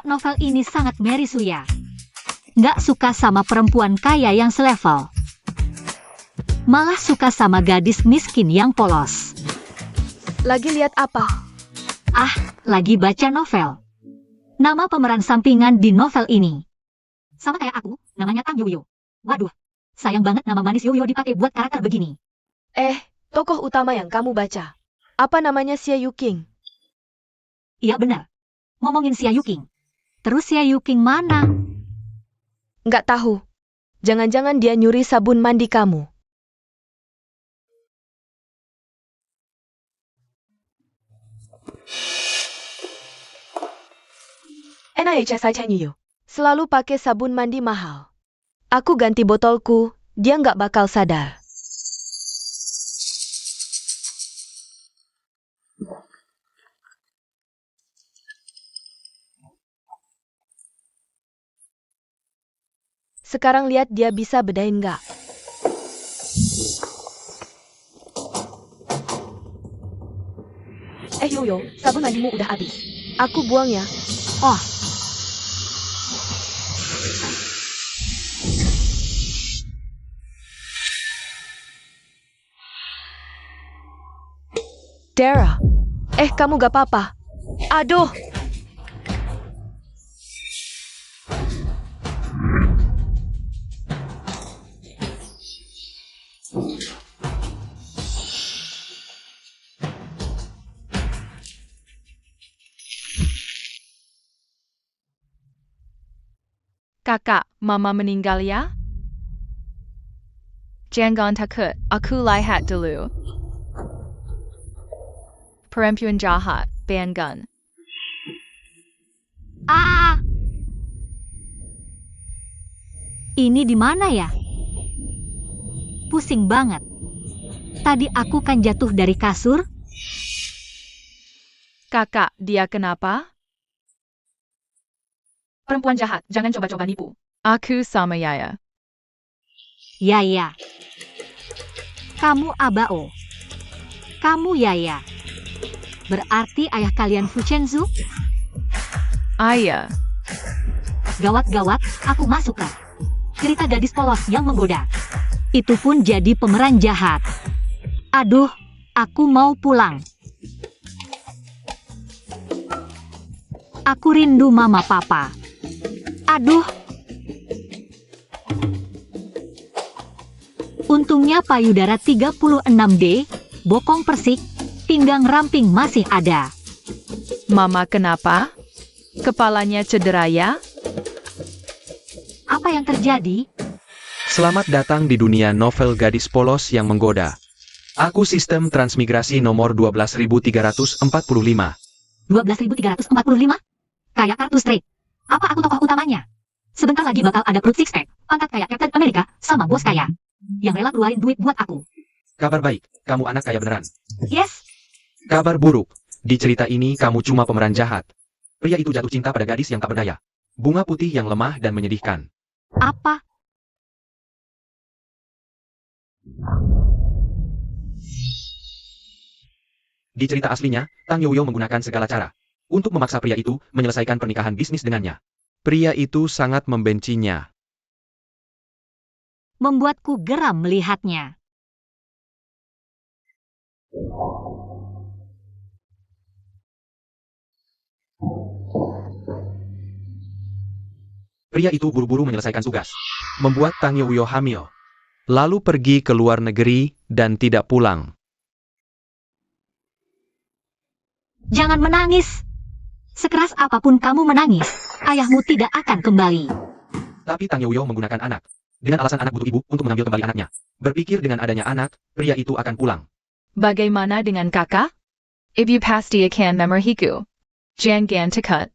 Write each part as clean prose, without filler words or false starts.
Pembawaan novel ini sangat Mary Suya. Nggak suka sama perempuan kaya yang selevel. Malah suka sama gadis miskin yang polos. Lagi lihat apa? Ah, lagi baca novel. Nama pemeran sampingan di novel ini sama kayak aku, namanya Tang Yoyo. Waduh, sayang banget nama manis Yoyo dipakai buat karakter begini. Tokoh utama yang kamu baca. Apa namanya Xia Yuking? Iya benar. Ngomongin Xia Yuking. Terus Xia Yuking mana? Nggak tahu. Jangan-jangan dia nyuri sabun mandi kamu. Selalu pakai sabun mandi mahal. Aku ganti botolku, dia nggak bakal sadar. Sekarang lihat dia bisa bedain nggak? Yoyo, sabun mandimu udah habis. Aku buang ya. Oh, Dara. Kamu gak apa-apa. Aduh. Kakak, mama meninggal ya? Jangan takut, aku lihat dulu. Perempuan jahat, Bangun. ini di mana ya? Pusing banget. Tadi aku kan jatuh dari kasur. Kakak, dia kenapa? Perempuan jahat, jangan coba-coba nipu. Aku sama Yaya. Yaya. Kamu Abao. Kamu Yaya. Berarti ayah kalian Fuchenzu? Ayah. Gawat-gawat, aku masuk kan. Cerita gadis polos yang menggoda. Itu pun jadi pemeran jahat. Aduh, aku mau pulang. Aku rindu mama papa. Aduh. Untungnya payudara 36D, bokong persik, pinggang ramping masih ada. Mama kenapa? Kepalanya cedera ya? Apa yang terjadi? Selamat datang di dunia novel gadis polos yang menggoda. Aku sistem transmigrasi nomor 12345. 12.345? Kayak kartu straight. Apa aku tokoh utamanya? Sebentar lagi bakal ada perut six pack, pangkat kayak Captain America, sama bos kaya. Yang rela keluarin duit buat aku. Kabar baik, kamu anak kaya beneran. Yes, Kabar buruk, di cerita ini kamu cuma pemeran jahat. Pria itu jatuh cinta pada gadis yang tak berdaya. Bunga putih yang lemah dan menyedihkan. apa? Di cerita aslinya, Tang Yoyo menggunakan segala cara untuk memaksa pria itu menyelesaikan pernikahan bisnis dengannya. Pria itu sangat membencinya. Membuatku geram melihatnya. Pria itu buru-buru menyelesaikan tugas, membuat Tang Yoyo hamil. Lalu pergi ke luar negeri dan tidak pulang. Jangan menangis. Sekeras apapun kamu menangis, ayahmu tidak akan kembali. Tapi Tang Yoyo menggunakan anak. Dengan alasan anak butuh ibu untuk mengambil kembali anaknya. Berpikir dengan adanya anak, pria itu akan pulang. Bagaimana dengan kakak? Ibu pasti akan memarahiku. Jangan takut.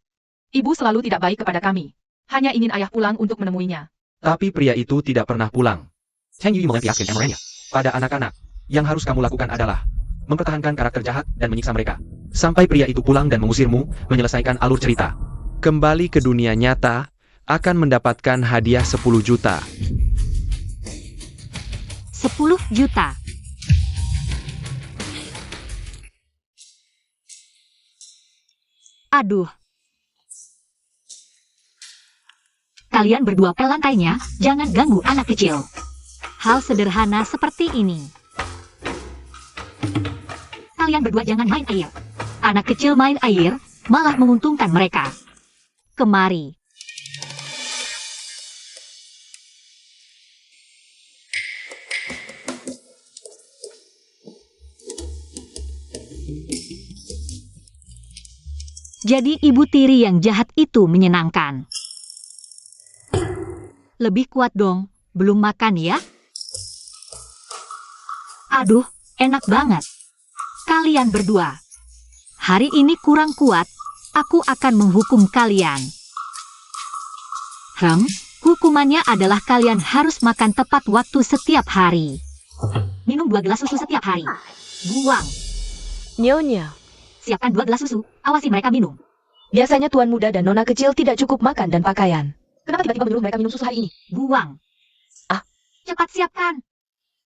Ibu selalu tidak baik kepada kami. Hanya ingin ayah pulang untuk menemuinya. Tapi pria itu tidak pernah pulang. Cheng Yui melampiaskan emorenya pada anak-anak. Yang harus kamu lakukan adalah mempertahankan karakter jahat dan menyiksa mereka. Sampai pria itu pulang dan mengusirmu, menyelesaikan alur cerita. Kembali ke dunia nyata, akan mendapatkan hadiah 10 juta. 10 juta. Aduh. Kalian berdua pel lantainya, jangan ganggu anak kecil. Hal sederhana seperti ini. Kalian berdua jangan main air. Anak kecil main air, malah menguntungkan mereka. Kemari. Jadi ibu tiri yang jahat itu menyenangkan. Lebih kuat dong, belum makan ya? Aduh, enak banget. Kalian berdua. Hari ini kurang kuat, aku akan menghukum kalian. Hukumannya adalah kalian harus makan tepat waktu setiap hari. Minum 2 gelas susu setiap hari. Buang. Nyonya, Siapkan 2 gelas susu, awasi mereka minum. biasanya tuan muda dan nona kecil tidak cukup makan dan pakaian. Kenapa tiba-tiba menyuruh mereka minum susu hari ini? Buang. Ah. Cepat siapkan.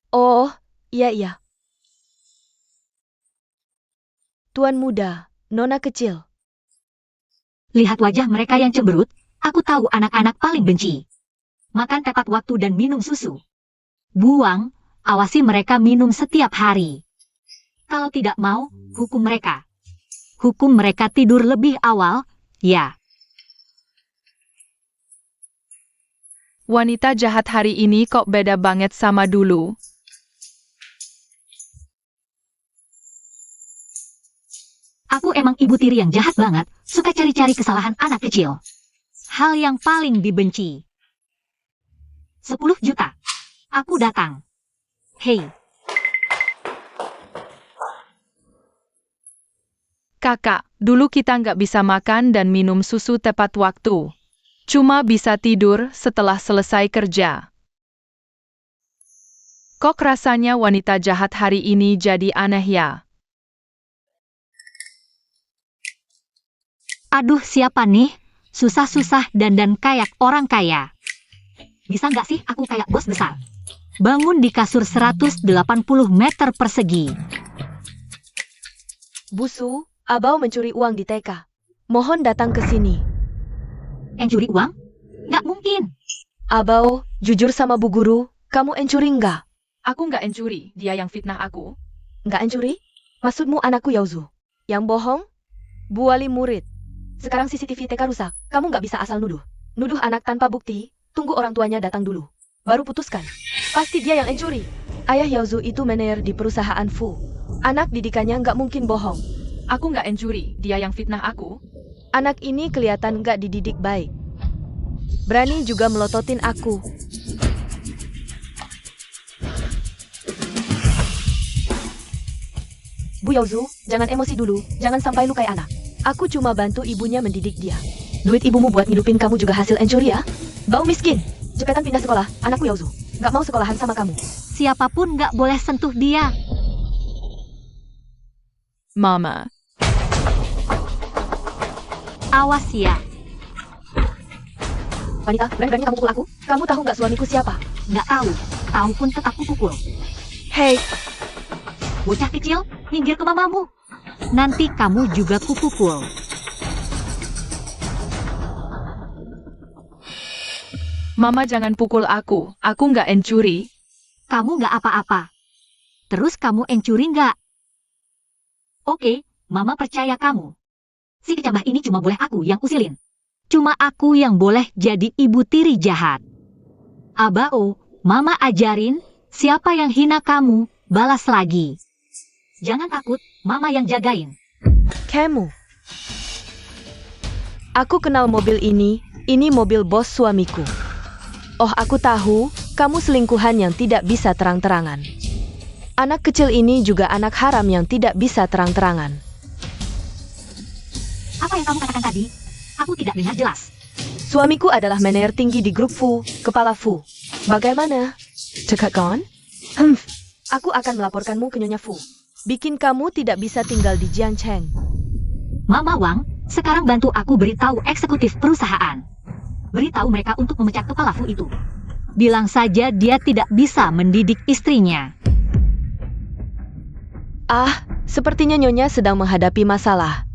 Oh, iya. Tuan muda, nona kecil. Lihat wajah mereka yang cemberut, aku tahu anak-anak paling benci. Makan tepat waktu dan minum susu. Buang, awasi mereka minum setiap hari. Kalau tidak mau, hukum mereka. Hukum mereka tidur lebih awal, ya. Wanita jahat hari ini kok beda banget sama dulu. Aku emang ibu tiri yang jahat banget, suka cari-cari kesalahan anak kecil. Hal yang paling dibenci. 10 juta. Aku datang. Hei, Kakak, dulu kita nggak bisa makan dan minum susu tepat waktu. Cuma bisa tidur setelah selesai kerja. Kok rasanya wanita jahat hari ini jadi aneh ya? aduh siapa nih? Susah-susah dandan kayak orang kaya. Bisa nggak sih aku kayak bos besar? Bangun di kasur 180 meter persegi. Busu, Abau mencuri uang di TK. Mohon datang ke sini. Curi uang? Nggak mungkin. Abau, jujur sama Bu Guru, kamu encuri nggak? Aku nggak encuri, dia yang fitnah aku. Nggak encuri? Maksudmu anakku Yauzu? Yang bohong? Bu Wali murid. Sekarang CCTV TK rusak, kamu nggak bisa asal nuduh. Nuduh anak tanpa bukti, tunggu orang tuanya datang dulu. Baru putuskan. Pasti dia yang encuri. Ayah Yauzu itu manajer di perusahaan Fu. Anak didikannya nggak mungkin bohong. Aku nggak encuri, dia yang fitnah aku. Anak ini kelihatan nggak dididik baik. Berani juga melototin aku. Bu Yauzu, jangan emosi dulu, jangan sampai lukai anak. Aku cuma bantu ibunya mendidik dia. Duit ibumu buat ngidupin kamu juga hasil encuri ya? Bau miskin. Cepetan pindah sekolah, anakku Yauzu. Nggak mau sekolahan sama kamu. Siapapun nggak boleh sentuh dia. Mama. Awas ya. Wanita, berani-berani kamu pukul aku? Kamu tahu nggak suamiku siapa? Nggak tahu. Tahu pun tetap kupukul. Hei, Bocah kecil, minggir ke mamamu. Nanti kamu juga kupukul. Mama jangan pukul aku nggak encuri. Kamu nggak apa-apa. Terus kamu encuri nggak? Oke, mama percaya kamu. Si kecambah ini cuma boleh aku yang usilin. Cuma aku yang boleh jadi ibu tiri jahat. Abao, mama ajarin, siapa yang hina kamu, balas lagi. Jangan takut, mama yang jagain. kamu. Aku kenal mobil ini mobil bos suamiku. Oh, aku tahu, kamu selingkuhan yang tidak bisa terang-terangan. Anak kecil ini juga anak haram yang tidak bisa terang-terangan. Apa yang kamu katakan tadi? Aku tidak dengar jelas. Suamiku adalah manajer tinggi di grup Fu, kepala Fu. Bagaimana? Cekat gone? Aku akan melaporkanmu ke Nyonya Fu. Bikin kamu tidak bisa tinggal di Jiangcheng. Mama Wang, sekarang bantu aku beritahu eksekutif perusahaan. Beritahu mereka untuk memecat kepala Fu itu. Bilang saja dia tidak bisa mendidik istrinya. Ah, sepertinya Nyonya sedang menghadapi masalah.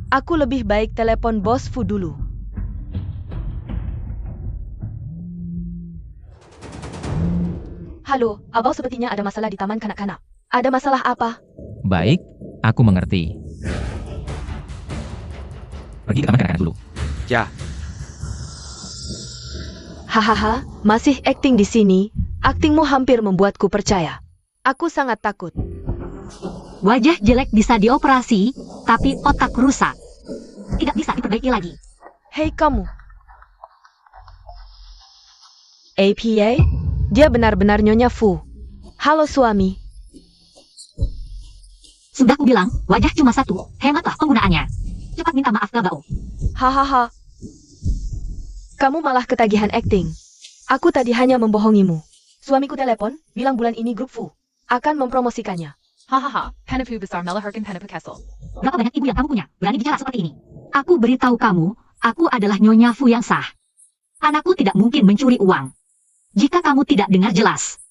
Aku lebih baik telepon bos Fu dulu. Halo, Abau sepertinya ada masalah di taman kanak-kanak. Ada masalah apa? Baik, aku mengerti. Pergi ke taman kanak-kanak dulu. Ya, Hahaha, masih akting di sini. Aktingmu hampir membuatku percaya. Aku sangat takut. Wajah jelek bisa dioperasi, tapi otak rusak. Tidak bisa diperbaiki lagi. Hei kamu. APA? Dia benar-benar Nyonya Fu. Halo suami. Sudah ku bilang, wajah cuma satu, hematlah penggunaannya. Cepat minta maaf ke Bao. Hahaha. Kamu malah ketagihan akting. Aku tadi hanya membohongimu. Suamiku telepon, bilang bulan ini grup Fu akan mempromosikannya. Hahaha, Hanapu besar melaharkan Hanapu Castle. Berapa banyak ibu yang kamu punya, berani bicara seperti ini? Aku beritahu kamu, aku adalah Nyonya Fu yang sah. Anakku tidak mungkin mencuri uang. Jika kamu tidak dengar jelas,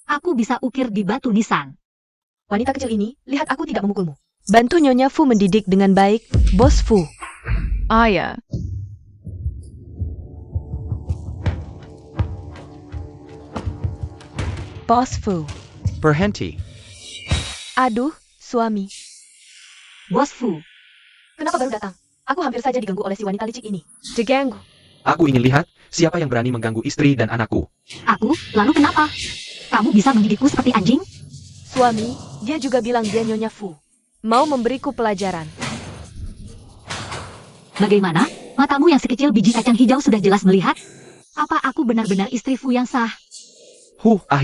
aku bisa ukir di batu nisan. Wanita kecil ini, lihat aku tidak memukulmu. Bantu Nyonya Fu mendidik dengan baik, Bos Fu. Ah ya, Bos Fu. berhenti. Aduh, suami. Bos Fu, Kenapa baru datang? Aku hampir saja diganggu oleh si wanita licik ini. Diganggu. Aku ingin lihat siapa yang berani mengganggu istri dan anakku. aku, lalu kenapa? Kamu bisa mendidikku seperti anjing? Suami, dia juga bilang dia Nyonya Fu. Mau memberiku pelajaran. Bagaimana? Matamu yang sekecil biji kacang hijau sudah jelas melihat? Apa aku benar-benar istri Fu yang sah?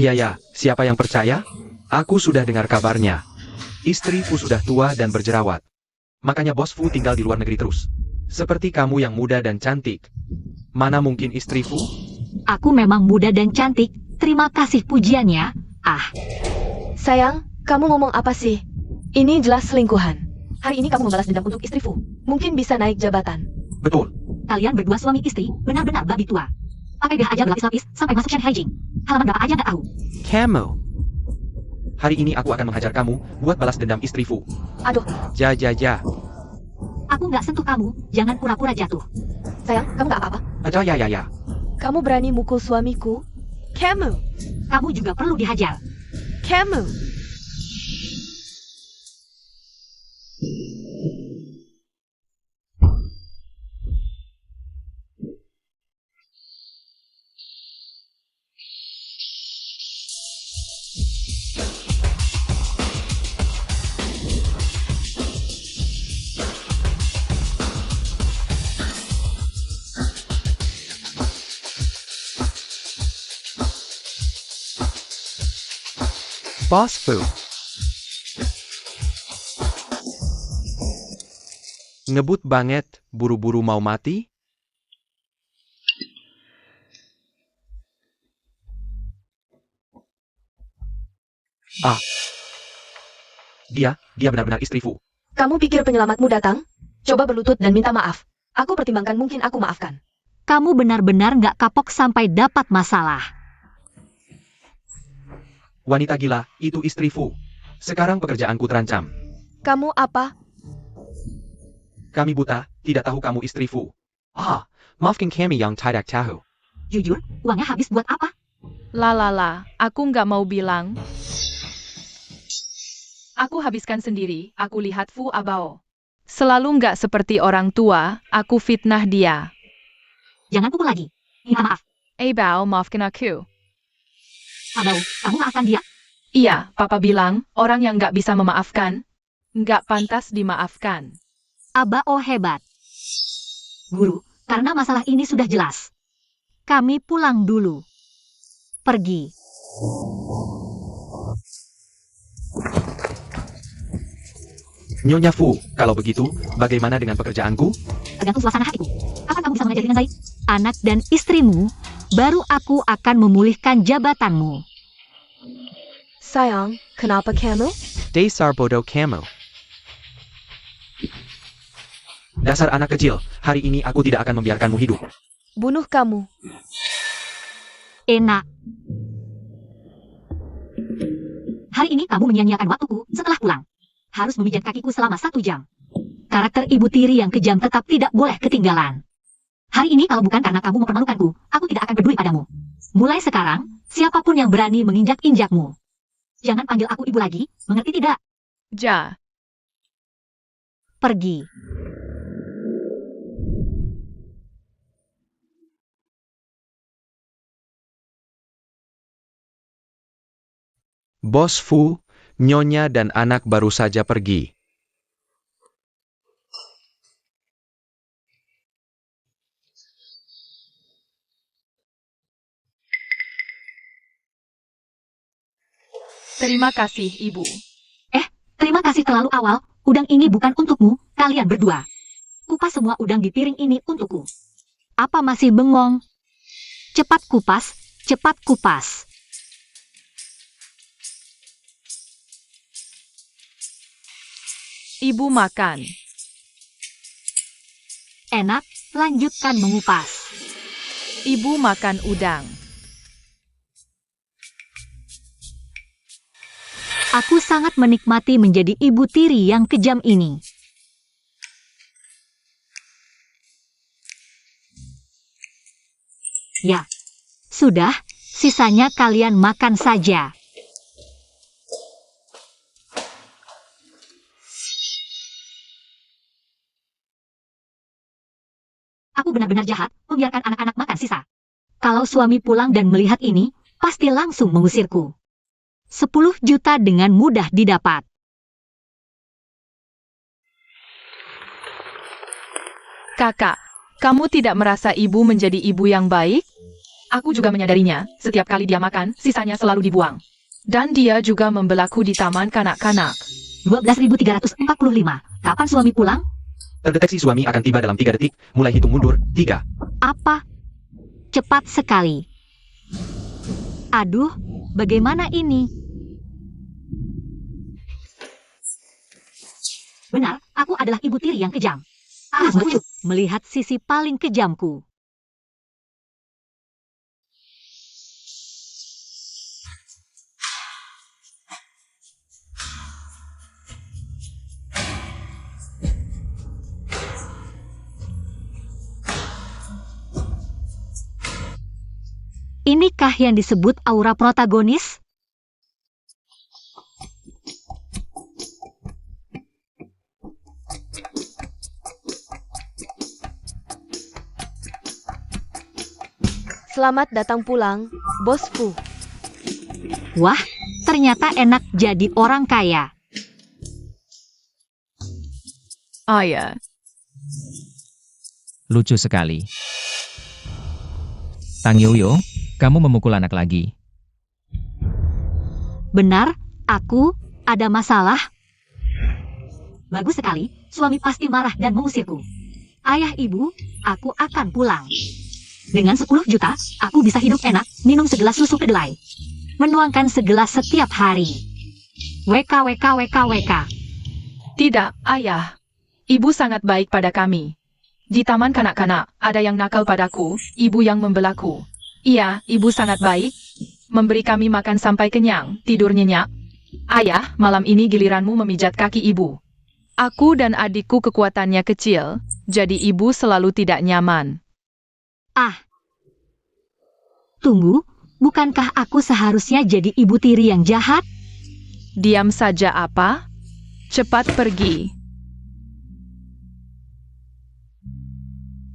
Ya, siapa yang percaya? Aku sudah dengar kabarnya. Istri Fu sudah tua dan berjerawat. Makanya Bos Fu tinggal di luar negeri terus. Seperti kamu yang muda dan cantik. Mana mungkin istri Fu? Aku memang muda dan cantik, terima kasih pujiannya. Ah, Sayang, kamu ngomong apa sih? Ini jelas selingkuhan. Hari ini kamu membalas dendam untuk istri Fu. Mungkin bisa naik jabatan. Betul. kalian berdua suami istri, benar-benar babi tua. Pakai BH aja berlapis-lapis, sampai masuk Shen Haijing. Halaman berapa aja nggak tahu. Kamu. Hari ini aku akan menghajar kamu buat balas dendam istri Fu. Aduh, Ja. Aku nggak sentuh kamu, jangan pura-pura jatuh. sayang, kamu nggak apa-apa? Aja ya. Kamu berani mukul suamiku? Kamu, Kamu juga perlu dihajar. kamu. Boss Fu. Ngebut banget, buru-buru mau mati? Ah. Dia benar-benar istri Fu. Kamu pikir penyelamatmu datang? Coba berlutut dan minta maaf. Aku pertimbangkan mungkin aku maafkan. Kamu benar-benar nggak kapok sampai dapat masalah. Wanita gila, itu istri Fu. Sekarang pekerjaanku terancam. Kamu apa? Kami buta, tidak tahu kamu istri Fu. Maafkan kami yang tidak tahu. Jujur, uangnya habis buat apa? Lalala, aku nggak mau bilang. Aku habiskan sendiri, aku lihat Fu Abao. Selalu nggak seperti orang tua, aku fitnah dia. Jangan pukul lagi. Minta maaf. Bao, maafkan aku. Abau, kamu maafkan dia? Iya, Papa bilang, orang yang nggak bisa memaafkan. Nggak pantas dimaafkan. Abao hebat. Guru, karena masalah ini sudah jelas. Kami pulang dulu. Pergi. Nyonya Fu, kalau begitu, bagaimana dengan pekerjaanku? Tergantung suasana hatiku. Kapan kamu bisa mengajar dengan baik? Anak dan istrimu, baru aku akan memulihkan jabatanmu. Sayang, kenapa kamu? Dasar bodoh kamu. Dasar anak kecil, hari ini aku tidak akan membiarkanmu hidup. Bunuh kamu. Enak. Hari ini kamu menyia-nyiakan waktuku setelah pulang. Harus memijat kakiku selama 1 jam. Karakter ibu tiri yang kejam tetap tidak boleh ketinggalan. Hari ini kalau bukan karena kamu mempermalukanku, aku tidak akan peduli padamu. Mulai sekarang, Siapapun yang berani menginjak-injakmu. Jangan panggil aku ibu lagi, mengerti tidak? Ja. Pergi. Bos Fu, Nyonya dan anak baru saja pergi. Terima kasih, Ibu. Terima kasih terlalu awal, udang ini bukan untukmu, kalian berdua. Kupas semua udang di piring ini untukku. Apa masih bengong? Cepat kupas, cepat kupas. Ibu makan. Enak, lanjutkan mengupas. Ibu makan udang. Aku sangat menikmati menjadi ibu tiri yang kejam ini. Ya, sudah, sisanya kalian makan saja. Aku benar-benar jahat, membiarkan anak-anak makan sisa. Kalau suami pulang dan melihat ini, pasti langsung mengusirku. 10 juta dengan mudah didapat. Kakak, kamu tidak merasa ibu menjadi ibu yang baik? Aku juga menyadarinya, setiap kali dia makan, sisanya selalu dibuang. Dan dia juga membelaku di taman kanak-kanak. 12.345. Kapan suami pulang? Terdeteksi suami akan tiba dalam 3 detik, mulai hitung mundur, 3. Apa? Cepat sekali. Aduh, bagaimana ini? Benar, aku adalah ibu tiri yang kejam. Lucu, melihat sisi paling kejamku. Inikah yang disebut aura protagonis? Selamat datang pulang, Bos Fu. Wah, ternyata enak jadi orang kaya. Ayah. Lucu sekali. Tang Yoyo, kamu memukul anak lagi. Benar, aku ada masalah. Bagus sekali, suami pasti marah dan mengusirku. Ayah ibu, aku akan pulang. Dengan 10 juta, aku bisa hidup enak, minum segelas susu kedelai. Menuangkan segelas setiap hari. WK. Tidak, Ayah. Ibu sangat baik pada kami. Di taman kanak-kanak, ada yang nakal padaku, ibu yang membelaku. Iya, ibu sangat baik. Memberi kami makan sampai kenyang, tidur nyenyak. Ayah, malam ini giliranmu memijat kaki ibu. Aku dan adikku kekuatannya kecil, jadi ibu selalu tidak nyaman. Tunggu, bukankah aku seharusnya jadi ibu tiri yang jahat? Diam saja apa? Cepat pergi.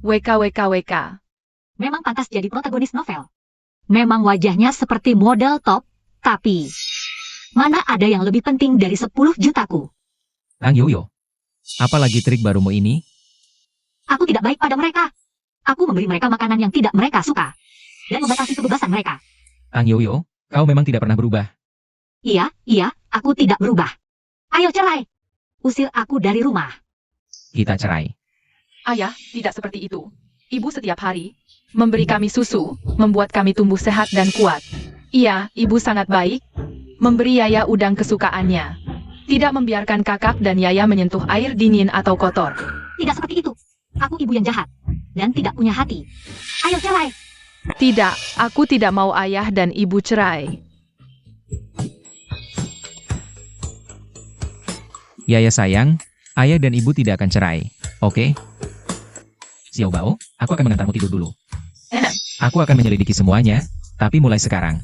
WK. Memang pantas jadi protagonis novel. Memang wajahnya seperti model top, tapi mana ada yang lebih penting dari 10 jutaku? Tang Yoyo, apalagi trik barumu ini? Aku tidak baik pada mereka. Aku memberi mereka makanan yang tidak mereka suka. Dan membatasi kebebasan mereka. Tang Yoyo, kau memang tidak pernah berubah. Iya, aku tidak berubah. Ayo cerai. Usir aku dari rumah. Kita cerai. Ayah, tidak seperti itu. Ibu setiap hari Memberi kami susu, membuat kami tumbuh sehat dan kuat. Iya, ibu sangat baik. Memberi Yaya udang kesukaannya. Tidak membiarkan kakak dan Yaya menyentuh air dingin atau kotor. Tidak seperti itu. Aku ibu yang jahat. Dan tidak punya hati. Ayo cerai. Tidak, aku tidak mau ayah dan ibu cerai. Yaya sayang, ayah dan ibu tidak akan cerai. Oke? Xiao Bao, aku akan mengantarmu tidur dulu. Aku akan menyelidiki semuanya. Tapi mulai sekarang,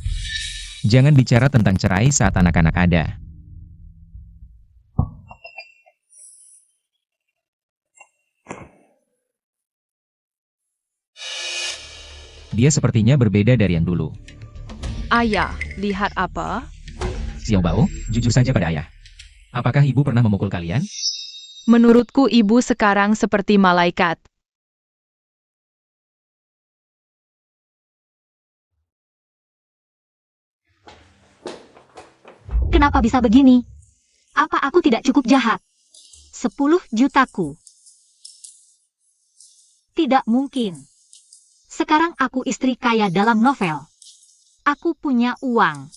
jangan bicara tentang cerai saat anak-anak ada. Dia sepertinya berbeda dari yang dulu. Ayah, lihat apa? Xiao Bao, jujur saja pada ayah. Apakah ibu pernah memukul kalian? Menurutku ibu sekarang seperti malaikat. Kenapa bisa begini? Apa aku tidak cukup jahat? 10 jutaku. Tidak mungkin. Sekarang aku istri kaya dalam novel. Aku punya uang.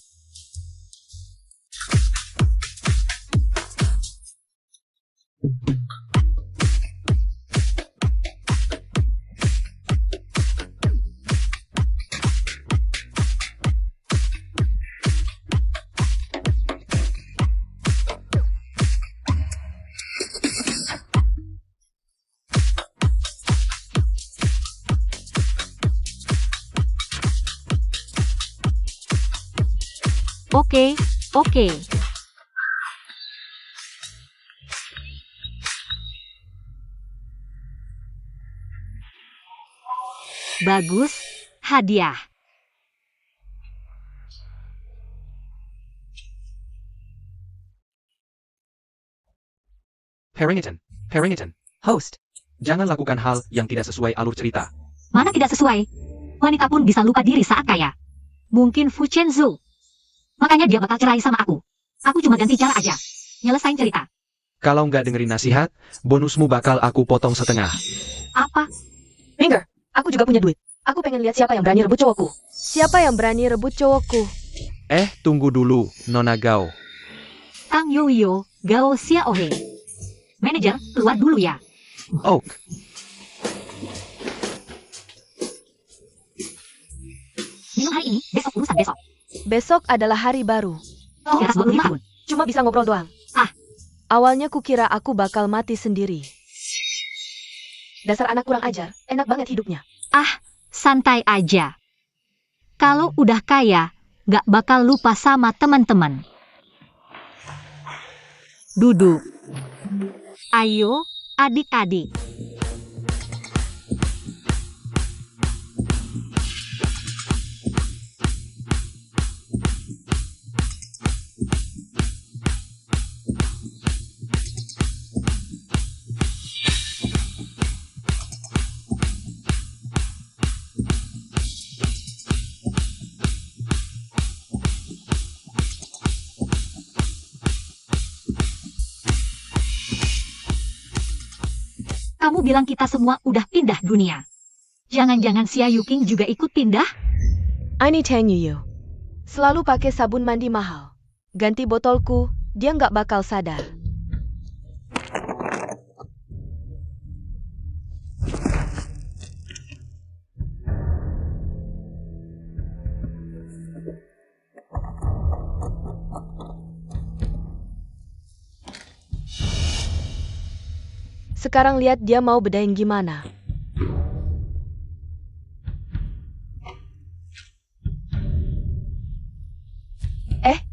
Oke, oke. Bagus, hadiah. Harrington. Host. Jangan lakukan hal yang tidak sesuai alur cerita. Mana tidak sesuai? Wanita pun bisa lupa diri saat kaya. Mungkin Fu Chenzu. Makanya dia bakal cerai sama aku. Aku cuma ganti cara aja. Nyelesain cerita. Kalau nggak dengerin nasihat, bonusmu bakal aku potong setengah. Apa? Minggir, aku juga punya duit. Aku pengen lihat siapa yang berani rebut cowokku. Siapa yang berani rebut cowokku? Tunggu dulu, Nona Gao. Tang Yoyo, Gao Xiaohe. Manajer, keluar dulu ya. Oh, Minum hari ini, besok urusan besok. Besok adalah hari baru. Di atas 25 tahun. Cuma bisa ngobrol doang. Ah. Awalnya kukira aku bakal mati sendiri. Dasar anak kurang ajar, enak banget hidupnya. Santai aja. Kalau udah kaya, gak bakal lupa sama teman-teman. Duduk. Ayo, adik-adik. Kamu bilang kita semua udah pindah dunia. Jangan-jangan Xia Yuking juga ikut pindah? Ini Tang Yuyu. Selalu pakai sabun mandi mahal. Ganti botolku, dia nggak bakal sadar. Sekarang lihat dia mau bedain gimana.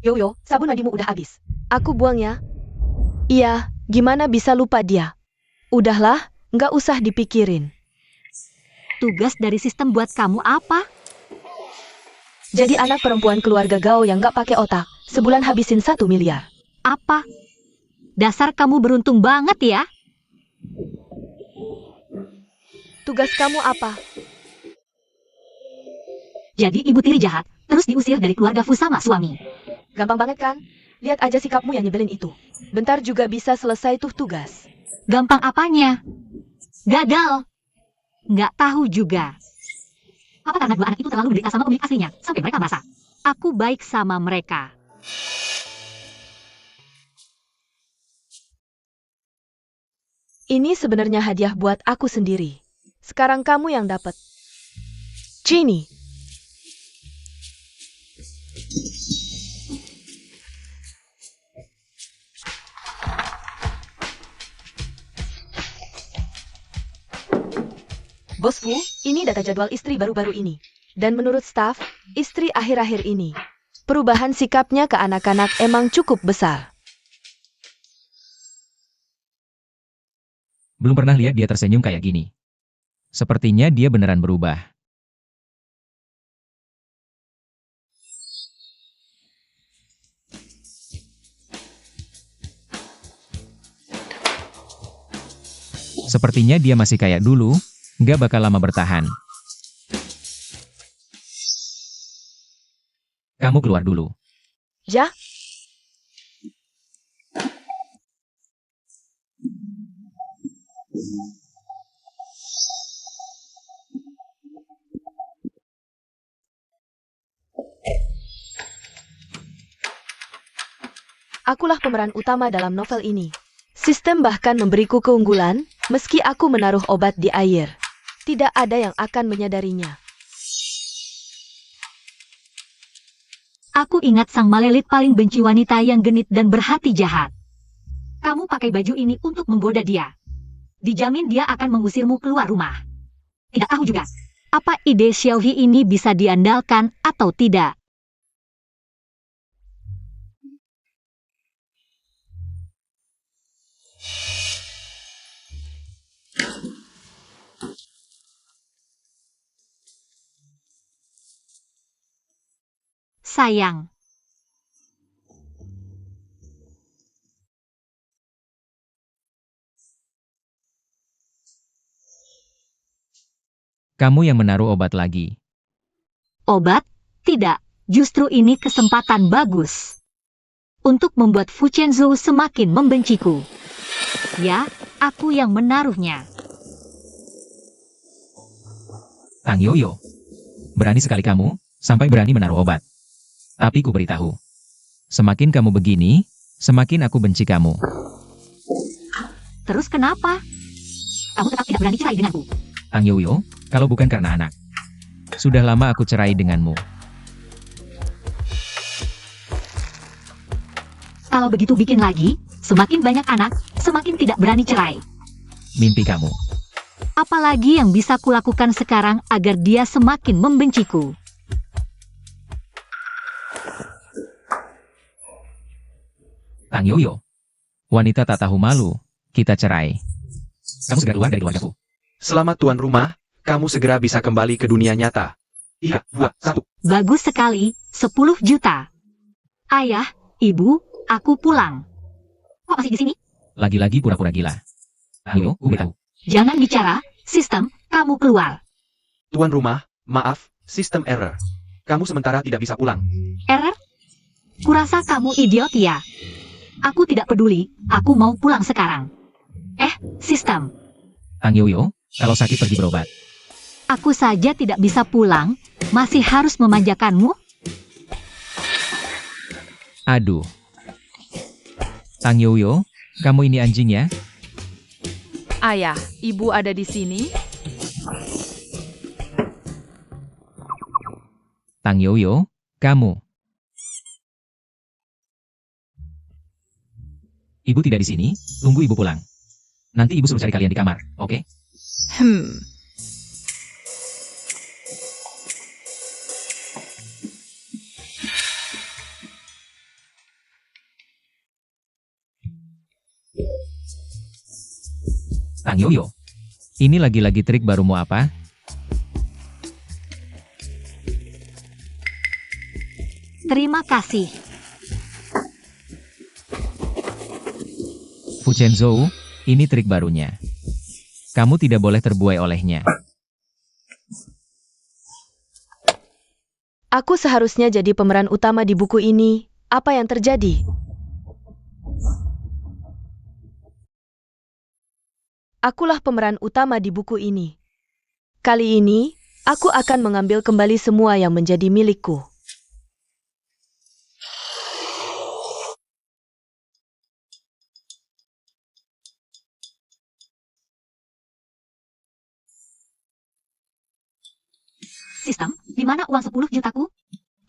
Yoyo, sabun mandimu udah habis. Aku buang ya. Iya, gimana bisa lupa dia? Udahlah, nggak usah dipikirin. Tugas dari sistem buat kamu apa? Jadi anak perempuan keluarga Gao yang nggak pakai otak, sebulan habisin 1 miliar. Apa? Dasar kamu beruntung banget ya. Tugas kamu apa? Jadi ibu tiri jahat, terus diusir dari keluarga Fu sama suami. Gampang banget kan? Lihat aja sikapmu yang nyebelin itu. Bentar juga bisa selesai tuh tugas. Gampang apanya? Gagal. Nggak tahu juga. Apa karena dua anak itu terlalu menderita sama pemilik aslinya, sampai mereka merasa aku baik sama mereka. Ini sebenarnya hadiah buat aku sendiri. Sekarang kamu yang dapat. Genie. Bos Fu, ini data jadwal istri baru-baru ini. Dan menurut staf, istri akhir-akhir ini. Perubahan sikapnya ke anak-anak emang cukup besar. Belum pernah lihat dia tersenyum kayak gini. Sepertinya dia beneran berubah. Sepertinya dia masih kayak dulu, nggak bakal lama bertahan. Kamu keluar dulu. Ja? Akulah pemeran utama dalam novel ini. Sistem bahkan memberiku keunggulan, meski aku menaruh obat di air. Tidak ada yang akan menyadarinya. Aku ingat sang Malelit paling benci wanita yang genit dan berhati jahat. Kamu pakai baju ini untuk menggoda dia. Dijamin dia akan mengusirmu keluar rumah. Tidak tahu juga, apa ide Xiaohi ini bisa diandalkan atau tidak. Sayang. Kamu yang menaruh obat lagi. Obat? Tidak, justru ini kesempatan bagus. Untuk membuat Fu Chenzhou semakin membenciku. Ya, aku yang menaruhnya. Tang Yoyo. Berani sekali kamu, sampai berani menaruh obat. Tapi ku beritahu. Semakin kamu begini, semakin aku benci kamu. Terus kenapa? Kamu tetap tidak berani cerai denganku. Tang Yoyo, kalau bukan karena anak. Sudah lama aku cerai denganmu. Kalau begitu bikin lagi, semakin banyak anak, semakin tidak berani cerai. Mimpi kamu. Apalagi yang bisa kulakukan sekarang agar dia semakin membenciku. Tang Yoyo. Wanita tak tahu malu, kita cerai. Kamu segera keluar dari keluargaku. Selamat tuan rumah, kamu segera bisa kembali ke dunia nyata. 3, 2, 1. Bagus sekali, 10 juta. Ayah, ibu, aku pulang. Kok masih di sini? Lagi-lagi pura-pura gila. Tang Yoyo, ku beritahu. Jangan bicara, sistem, kamu keluar. Tuan rumah, maaf, sistem error. Kamu sementara tidak bisa pulang. Error? Kurasa kamu idiot ya? Aku tidak peduli, aku mau pulang sekarang. Sistem. Tang Yoyo, kalau sakit pergi berobat. Aku saja tidak bisa pulang, masih harus memanjakanmu? Aduh. Tang Yoyo, kamu ini anjing ya? Ayah, ibu ada di sini? Tang Yoyo, kamu. Ibu tidak di sini, tunggu ibu pulang. Nanti ibu suruh cari kalian di kamar, oke? Tang Yoyo, ini lagi-lagi trik barumu apa? Terima kasih. Fu Chenzhou, ini trik barunya. Kamu tidak boleh terbuai olehnya. Aku seharusnya jadi pemeran utama di buku ini. Apa yang terjadi? Akulah pemeran utama di buku ini. Kali ini, aku akan mengambil kembali semua yang menjadi milikku. Sistem, di mana uang 10 jutaku?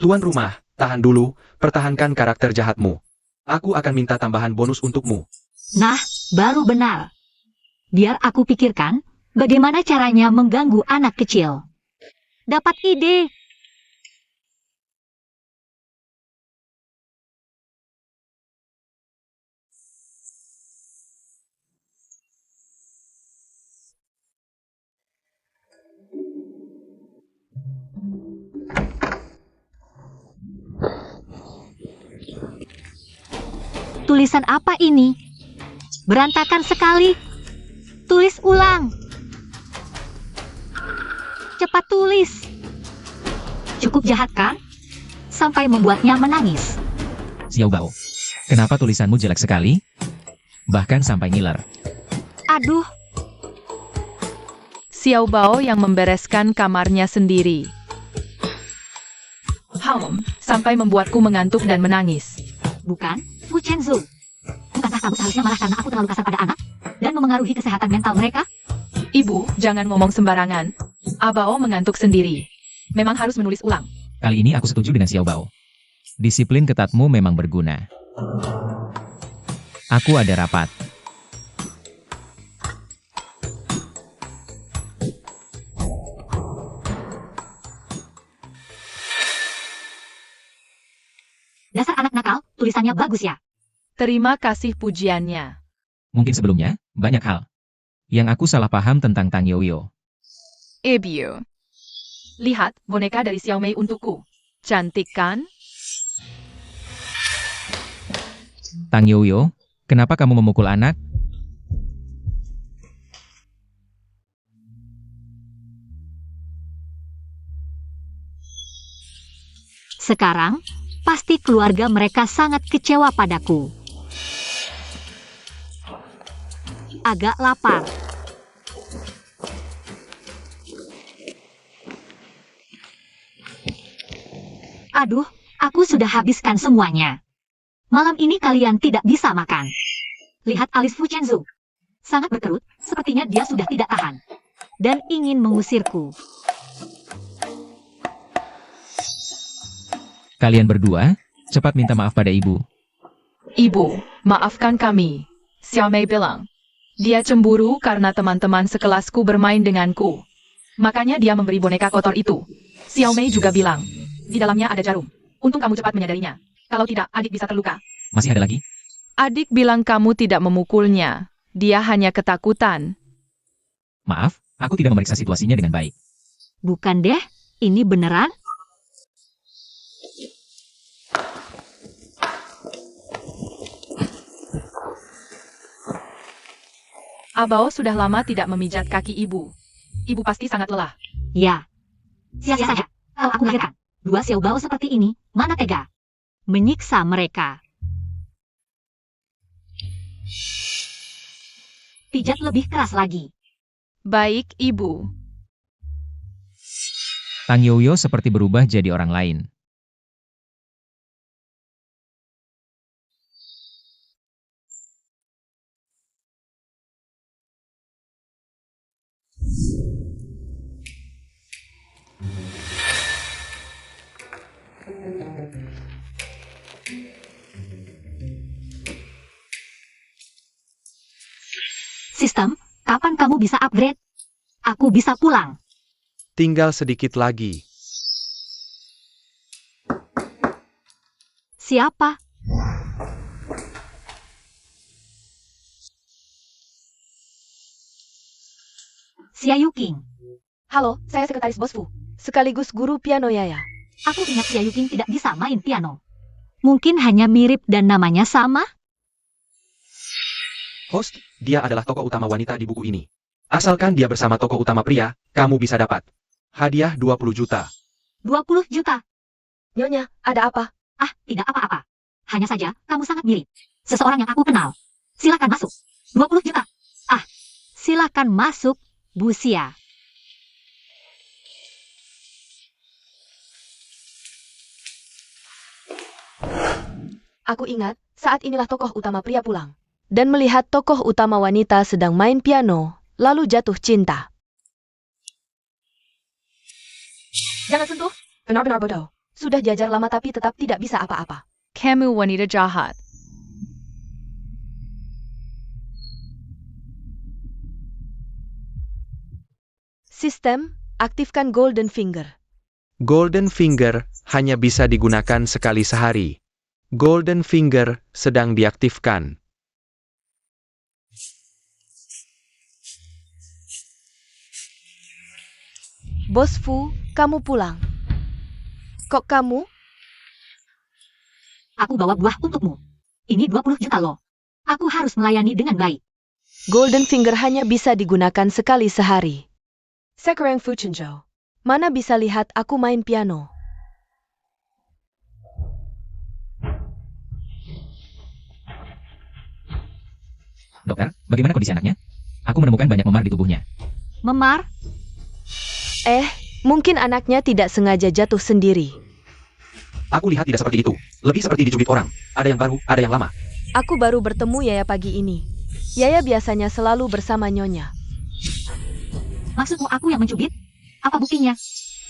Tuan rumah, tahan dulu, pertahankan karakter jahatmu. Aku akan minta tambahan bonus untukmu. Nah, baru benar. Biar aku pikirkan, bagaimana caranya mengganggu anak kecil. Dapat ide. Tulisan apa ini? Berantakan sekali. Tulis ulang. Cepat tulis. Cukup jahat kan? Sampai membuatnya menangis. Xiao Bao, kenapa tulisanmu jelek sekali? Bahkan sampai ngiler. Aduh, Xiao Bao yang membereskan kamarnya sendiri. Sampai membuatku mengantuk dan menangis. bukan, Fu Chenzu. Bukankah kamu seharusnya marah karena aku terlalu kasar pada anak? Dan memengaruhi kesehatan mental mereka? Ibu, jangan ngomong sembarangan. Abao mengantuk sendiri. Memang harus menulis ulang. Kali ini aku setuju dengan Xiao Bao. Disiplin ketatmu memang berguna. Aku ada rapat. Dasar anak nakal, tulisannya bagus ya. Terima kasih pujiannya. Mungkin sebelumnya, banyak hal yang aku salah paham tentang Tang Yoyo. Ebio. Lihat, boneka dari Xiaomei untukku. Cantik kan? Tang Yoyo, kenapa kamu memukul anak? Sekarang, pasti keluarga mereka sangat kecewa padaku. Agak lapar. Aduh, aku sudah habiskan semuanya. Malam ini kalian tidak bisa makan. Lihat alis Fu Chenzu. Sangat berkerut, sepertinya dia sudah tidak tahan. Dan ingin mengusirku. Kalian berdua, cepat minta maaf pada ibu. Ibu, maafkan kami. Xiaomei bilang. Dia cemburu karena teman-teman sekelasku bermain denganku. Makanya dia memberi boneka kotor itu. Xiaomei juga bilang. Di dalamnya ada jarum. Untung kamu cepat menyadarinya. Kalau tidak, adik bisa terluka. Masih ada lagi? Adik bilang kamu tidak memukulnya. Dia hanya ketakutan. Maaf, aku tidak memeriksa situasinya dengan baik. Bukan deh, ini beneran? Abao sudah lama tidak memijat kaki ibu. Ibu pasti sangat lelah. Ya. Sia-sia saja. Kalau aku melahirkan dua Xiao Bao seperti ini, mana tega? Menyiksa mereka. Pijat lebih keras lagi. Baik, ibu. Tang Yoyo seperti berubah jadi orang lain. Sistem, kapan kamu bisa upgrade? Aku bisa pulang. Tinggal sedikit lagi. Siapa? Xia Yuking. Halo, saya sekretaris Bos Fu. Sekaligus guru piano Yaya. Aku ingat Xia Yuking tidak bisa main piano. Mungkin hanya mirip dan namanya sama? Host, dia adalah tokoh utama wanita di buku ini. Asalkan dia bersama tokoh utama pria, kamu bisa dapat hadiah 20 juta. 20 juta. Nyonya, ada apa? Ah, tidak apa-apa. Hanya saja, kamu sangat mirip. Seseorang yang aku kenal. Silakan masuk. 20 juta. Ah, silakan masuk, Bu Xia. Aku ingat, saat inilah tokoh utama pria pulang. Dan melihat tokoh utama wanita sedang main piano, lalu jatuh cinta. Jangan sentuh. Benar-benar bodoh. Sudah jajar lama tapi tetap tidak bisa apa-apa. Kamu wanita jahat. Sistem, aktifkan Golden Finger. Golden Finger hanya bisa digunakan sekali sehari. Golden Finger sedang diaktifkan. Bos Fu, kamu pulang. Kok kamu? Aku bawa buah untukmu. Ini 20 juta loh. Aku harus melayani dengan baik. Golden Finger hanya bisa digunakan sekali sehari. Sekarang Fu Chenzhou, mana bisa lihat aku main piano? Dokter, bagaimana kondisi anaknya? Aku menemukan banyak memar di tubuhnya. Memar? Mungkin anaknya tidak sengaja jatuh sendiri. Aku lihat tidak seperti itu. Lebih seperti dicubit orang. Ada yang baru, ada yang lama. Aku baru bertemu Yaya pagi ini. Yaya biasanya selalu bersama Nyonya. Maksudmu aku yang mencubit? Apa buktinya?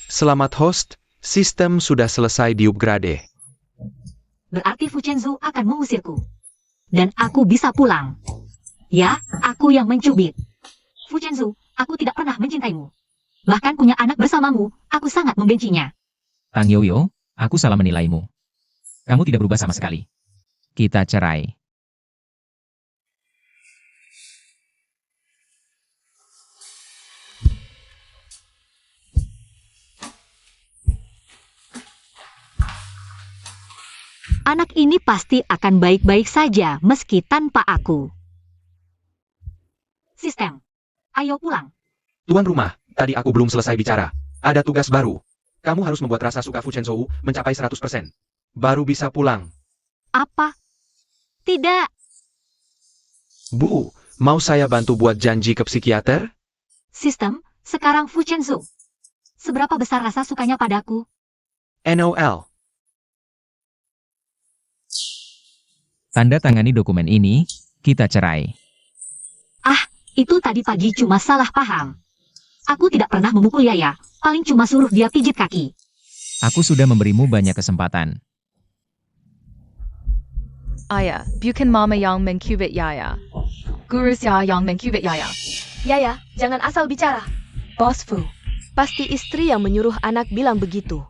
Selamat host, sistem sudah selesai diupgrade. Berarti Fu Chenzu akan mengusirku. Dan aku bisa pulang. Ya, aku yang mencubit. Fu Chenzu, aku tidak pernah mencintaimu. Bahkan punya anak bersamamu, aku sangat membencinya. Tang Yoyo, aku salah menilaimu. Kamu tidak berubah sama sekali. Kita cerai. Anak ini pasti akan baik-baik saja meski tanpa aku. Sistem, ayo pulang. Tuan rumah, tadi aku belum selesai bicara. Ada tugas baru. Kamu harus membuat rasa suka Fu Chenzhou mencapai 100%. Baru bisa pulang. Apa? Tidak. Bu, mau saya bantu buat janji ke psikiater? Sistem, sekarang Fu Chenzu. Seberapa besar rasa sukanya padaku? NOL. Tanda tangani dokumen ini, kita cerai. Itu tadi pagi cuma salah paham. Aku tidak pernah memukul Yaya, paling cuma suruh dia pijit kaki. Aku sudah memberimu banyak kesempatan. Ayah, bukan mama yang mencubit Yaya. Guru saya yang mencubit Yaya. Yaya, jangan asal bicara. Bos Fu, pasti istri yang menyuruh anak bilang begitu.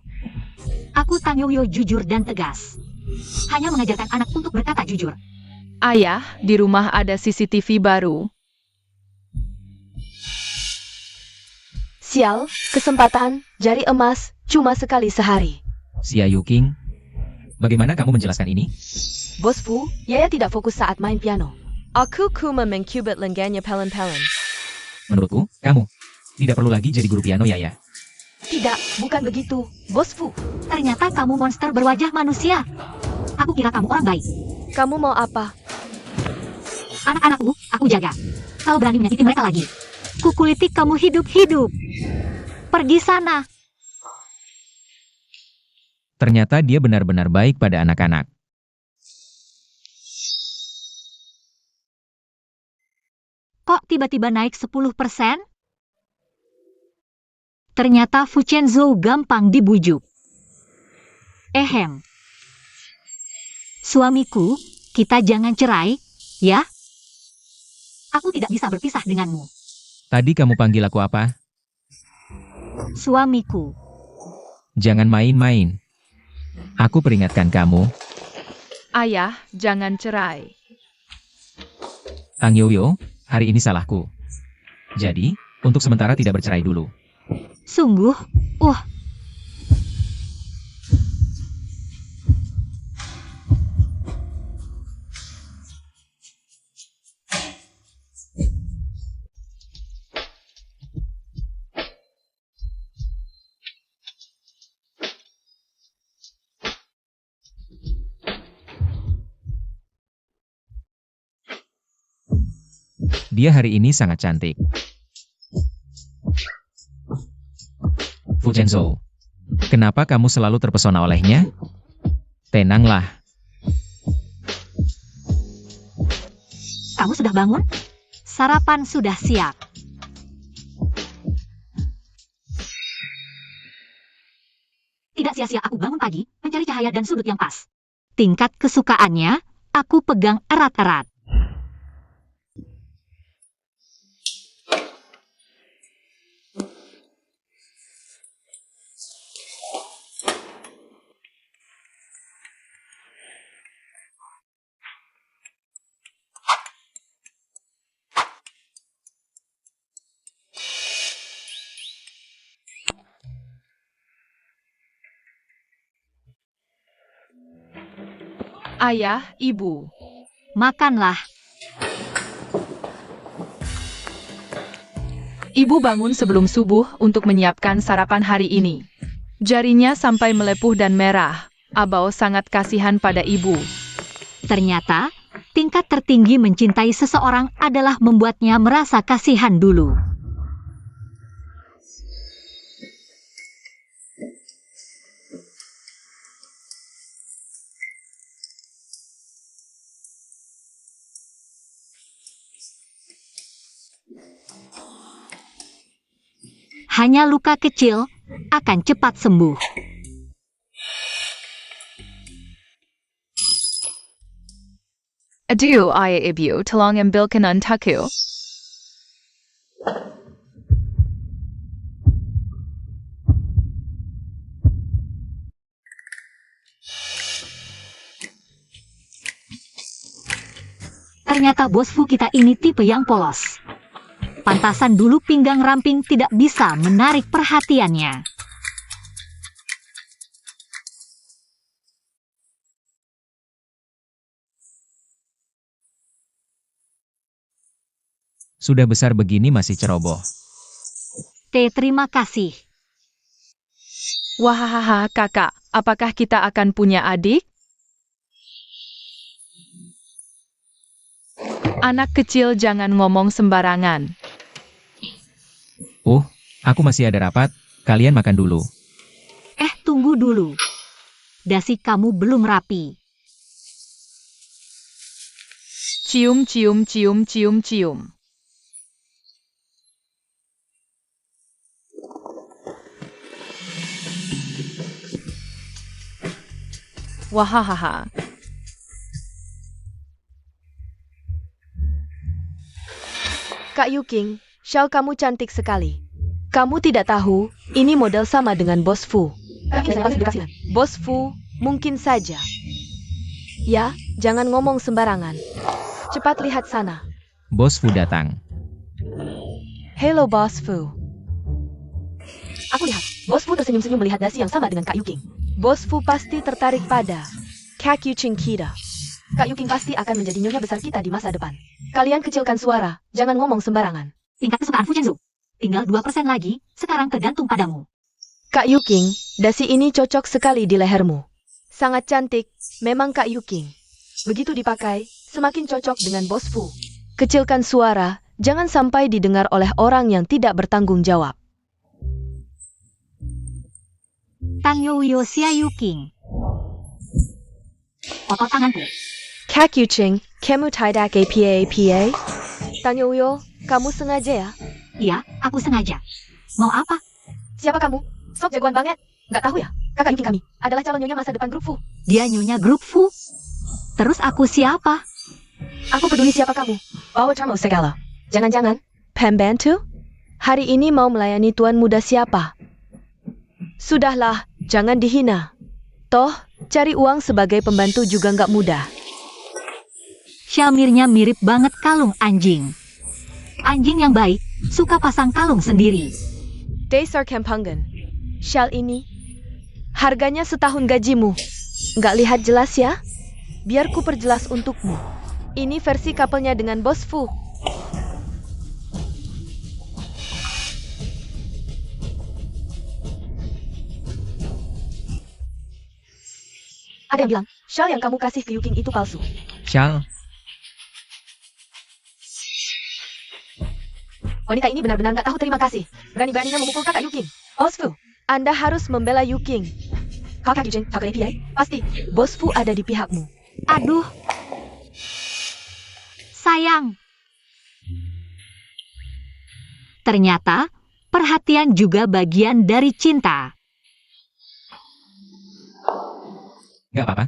Aku Tang Yoyo jujur dan tegas. Hanya mengajarkan anak untuk berkata jujur. Ayah, di rumah ada CCTV baru. Sial, kesempatan, jari emas, cuma sekali sehari. Xia Yuking, bagaimana kamu menjelaskan ini? Bos Fu, Yaya tidak fokus saat main piano. Aku cuma mencubit lengannya pelan-pelan. Menurutku, kamu tidak perlu lagi jadi guru piano Yaya. Tidak, bukan begitu, Bos Fu. Ternyata kamu monster berwajah manusia. Aku kira kamu orang baik. Kamu mau apa? Anak-anakku, aku jaga. Kau berani menyakiti mereka lagi. Kukuliti kamu hidup-hidup. Pergi sana. Ternyata dia benar-benar baik pada anak-anak. Kok tiba-tiba naik 10%? Ternyata Fu Chenzhou gampang dibujuk. Ehem. Suamiku, kita jangan cerai, ya? Aku tidak bisa berpisah denganmu. Tadi kamu panggil aku apa? Suamiku. Jangan main-main. Aku peringatkan kamu. Ayah, jangan cerai. Tang Yoyo, hari ini salahku. Jadi, untuk sementara tidak bercerai dulu. Sungguh, Dia hari ini sangat cantik. Fu Chenzhou, kenapa kamu selalu terpesona olehnya? Tenanglah. kamu sudah bangun? Sarapan sudah siap. Tidak sia-sia aku bangun pagi, mencari cahaya dan sudut yang pas. Tingkat kesukaannya, aku pegang erat-erat. Ayah, ibu, makanlah. Ibu bangun sebelum subuh untuk menyiapkan sarapan hari ini. Jarinya sampai melepuh dan merah. Abao sangat kasihan pada ibu. Ternyata, tingkat tertinggi mencintai seseorang adalah membuatnya merasa kasihan dulu. Hanya luka kecil akan cepat sembuh. Adieu ayah ibu, tolong ambilkan untukku. Ternyata bos Fu kita ini tipe yang polos. Pantasan dulu pinggang ramping tidak bisa menarik perhatiannya. Sudah besar begini masih ceroboh. Terima kasih. Wahahaha kakak, apakah kita akan punya adik? Anak kecil jangan ngomong sembarangan. Aku masih ada rapat, kalian makan dulu. Tunggu dulu. Dasi kamu belum rapi. Cium cium cium cium cium. Wahahaha. Kak Yuking, shawl kamu cantik sekali. Kamu tidak tahu, ini model sama dengan Bos Fu. Bos Fu, mungkin saja. Ya, jangan ngomong sembarangan. Cepat lihat sana. Bos Fu datang. Hello Bos Fu. Aku lihat, Bos Fu tersenyum-senyum melihat dasi yang sama dengan Kak Yuking. Bos Fu pasti tertarik pada Kak Yuking kita. Kak Yuking pasti akan menjadi nyonya besar kita di masa depan. Kalian kecilkan suara, jangan ngomong sembarangan. Tingkat kesukaan Fu Chenzu. Tinggal 2% lagi, sekarang tergantung padamu. Kak Yuking, dasi ini cocok sekali di lehermu. Sangat cantik, memang Kak Yuking. Begitu dipakai, semakin cocok dengan Bos Fu. Kecilkan suara, jangan sampai didengar oleh orang yang tidak bertanggung jawab. Tang Youyo Xia Yuking. Otot tanganku. Kak Yuking, kamu tidak apa-apa? Tanyoyo, kamu sengaja ya? Iya, aku sengaja. Mau apa? Siapa kamu? Sok jagoan banget. Nggak tahu ya? Kakak Yuking kami adalah calon nyonya masa depan grup Fu. Dia nyonya grup Fu. Terus aku siapa? Aku peduli siapa kamu. Bawa kamu segala. Jangan-jangan. Pembantu? Hari ini mau melayani tuan muda siapa? Sudahlah, jangan dihina. Toh, cari uang sebagai pembantu juga nggak mudah. Syamirnya mirip banget kalung anjing. Anjing yang baik, suka pasang kalung sendiri. Dasar Kempangan. Shawl ini, harganya setahun gajimu. Nggak lihat jelas ya? Biar ku perjelas untukmu. Ini versi couple-nya dengan Bos Fu. Ada yang bilang, shawl yang kamu kasih ke Yuking itu palsu. Shawl, Wanita ini benar-benar nggak tahu terima kasih. Berani-beraninya memukul kakak Yuking. Bos Fu. Anda harus membela Yuking. Kakak Yuking, kakak API, pasti. Bos Fu ada di pihakmu. Aduh. Sayang. Ternyata, perhatian juga bagian dari cinta. nggak apa-apa.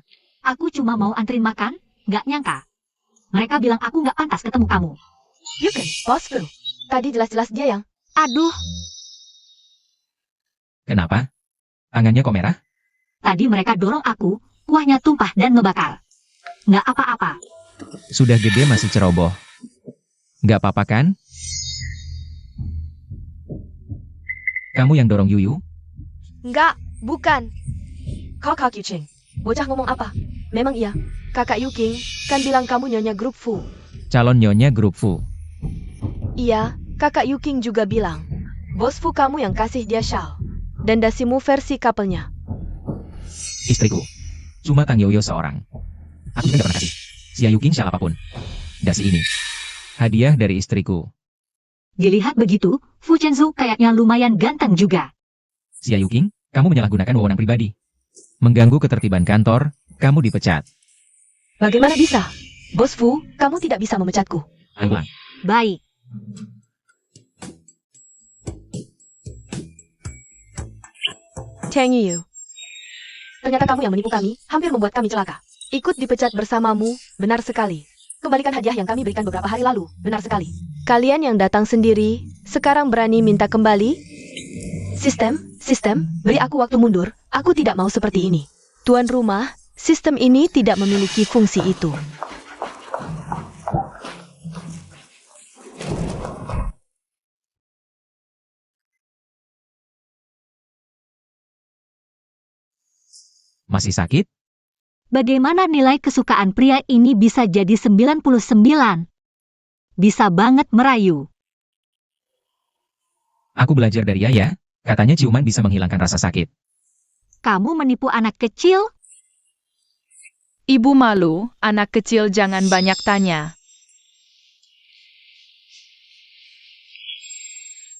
Aku cuma mau anterin makan, nggak nyangka. Mereka bilang aku nggak pantas ketemu kamu. Yuking, Bos Fu. Tadi jelas-jelas dia yang... Aduh, Kenapa? Tangannya kok merah? tadi mereka dorong aku, kuahnya tumpah dan ngebakar. Nggak apa-apa. Sudah gede masih ceroboh. Nggak apa-apa kan? Kamu yang dorong Yuyu? Enggak, bukan. Kakak Yuking. Bocah ngomong apa? Memang iya. Kakak Yuking kan bilang kamu nyonya grup Fu. Calon nyonya grup Fu. Iya, kakak Yuking juga bilang. Bos Fu kamu yang kasih dia shawl. Dan dasimu versi couple-nya. Istriku. Cuma Tang Yoyo seorang. Aku juga gak pernah kasih. Xia Yuking siapa apapun. Dasi ini. Hadiah dari istriku. Dilihat begitu, Fu Chenzu kayaknya lumayan ganteng juga. Xia Yuking, kamu menyalahgunakan wewenang pribadi. Mengganggu ketertiban kantor, kamu dipecat. Bagaimana bisa? Bos Fu, kamu tidak bisa memecatku. Ayo pulang. Baik. Thank you. Ternyata kamu yang menipu kami, hampir membuat kami celaka. Ikut dipecat bersamamu, benar sekali. Kembalikan hadiah yang kami berikan beberapa hari lalu, benar sekali. Kalian yang datang sendiri, sekarang berani minta kembali? Sistem, beri aku waktu mundur, aku tidak mau seperti ini. Tuan rumah, sistem ini tidak memiliki fungsi itu. Masih sakit? Bagaimana nilai kesukaan pria ini bisa jadi 99? Bisa banget merayu. Aku belajar dari Yaya, katanya ciuman bisa menghilangkan rasa sakit. Kamu menipu anak kecil? Ibu malu, anak kecil jangan banyak tanya.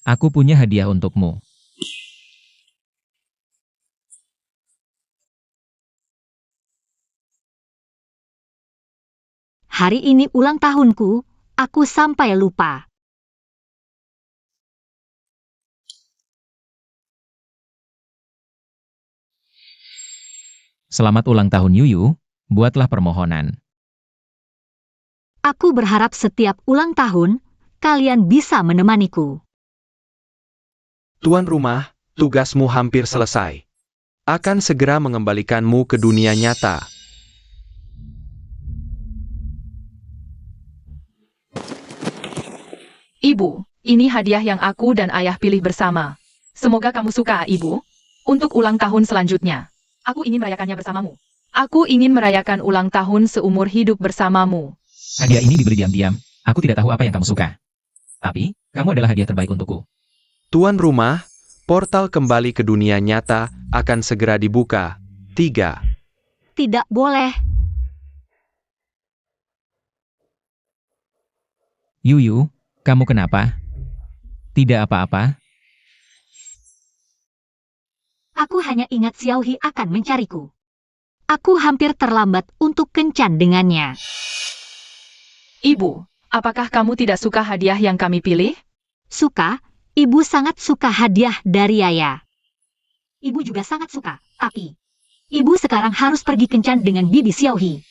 Aku punya hadiah untukmu. Hari ini ulang tahunku, aku sampai lupa. Selamat ulang tahun Yuyu, buatlah permohonan. Aku berharap setiap ulang tahun, kalian bisa menemaniku. Tuan rumah, tugasmu hampir selesai. Akan segera mengembalikanmu ke dunia nyata. Ibu, ini hadiah yang aku dan ayah pilih bersama. Semoga kamu suka, Ibu. Untuk ulang tahun selanjutnya, aku ingin merayakannya bersamamu. Aku ingin merayakan ulang tahun seumur hidup bersamamu. Hadiah ini diberi diam-diam, aku tidak tahu apa yang kamu suka. Tapi, kamu adalah hadiah terbaik untukku. Tuan rumah, portal kembali ke dunia nyata akan segera dibuka. 3. Tidak boleh. Yuyu, kamu kenapa? Tidak apa-apa. Aku hanya ingat Xiaohi akan mencariku. Aku hampir terlambat untuk kencan dengannya. Ibu, apakah kamu tidak suka hadiah yang kami pilih? Suka, ibu sangat suka hadiah dari Yaya. Ibu juga sangat suka, tapi ibu sekarang harus pergi kencan dengan bibi Xiaohi.